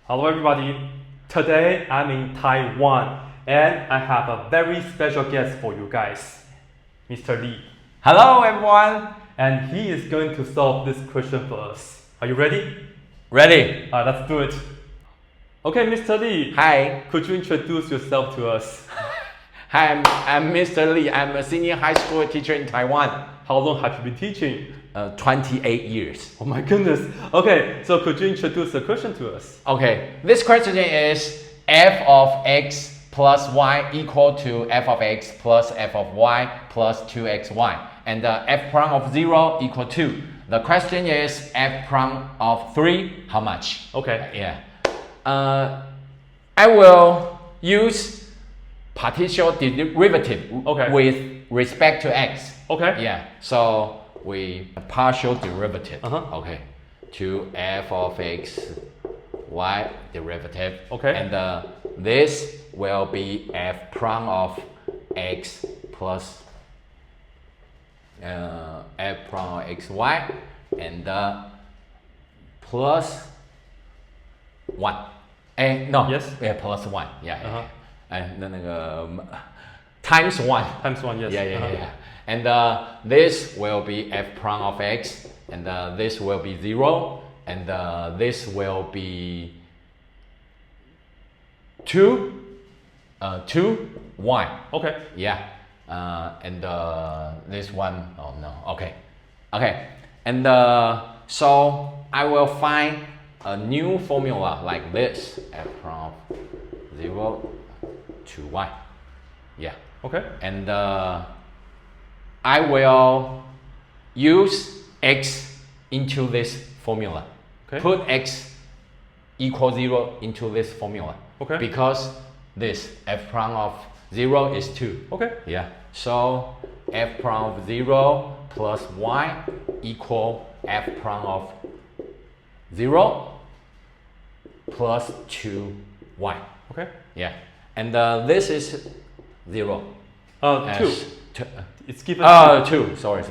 Hello everybody, today I'm in Taiwan and I have a very special guest for you guys, Mr. Lee. Hello everyone. And he is going to solve this question for us. Are you ready? Ready? Let's do it. Okay, Mr. Lee. Hi. Could you introduce yourself to us? Hi, I'm Mr. Lee. I'm a senior high school teacher in Taiwan. How long have you been teaching? 28 years. Oh my goodness. Okay, so could you introduce the question to us? Okay, this question is f of x plus y equal to f of x plus f of y plus 2xy. And f prime of 0 equal to. The question is f prime of 3, how much? Okay. Yeah. I will use partial derivative with respect to x. Okay. Yeah. So we partial derivative. Uh-huh. Okay. To f of x y derivative. Okay. And this will be f prime of x plus f prime of xy and plus 1. No. Yes. Yeah, plus 1. Yeah. Uh-huh. And then times 1. Times 1, yes. Yeah. And this will be f prime of x, and this will be 0, and this will be 2y. Okay. Yeah. And this one, oh no. Okay. And so I will find a new formula like this: f prime of 0 to y. Yeah. Okay. And I will use x into this formula. Okay. Put x equals 0 into this formula. Okay. Because this f prime of 0 is 2. Okay. Yeah. So f prime of 0 plus y equal f prime of 0 plus 2y. Okay. Yeah. And this is 0. 2. It's given 2. Sorry.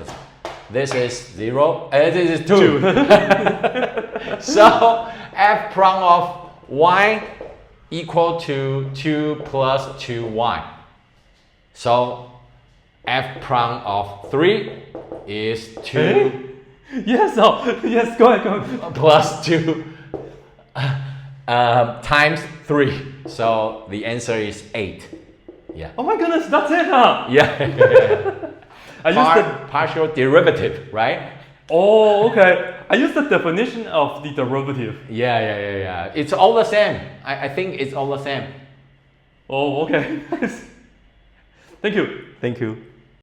This is 0. This is 2. So f prime of y equal to 2 plus 2y. So f prime of 3 is 2 Yes, yes, go ahead. plus 2 times 3. So the answer is 8. Yeah. Oh my goodness, that's it, huh? Yeah. I used the partial derivative, right? Oh, okay. I used the definition of the derivative. Yeah. It's all the same. I think it's all the same. Oh, okay. Thank you.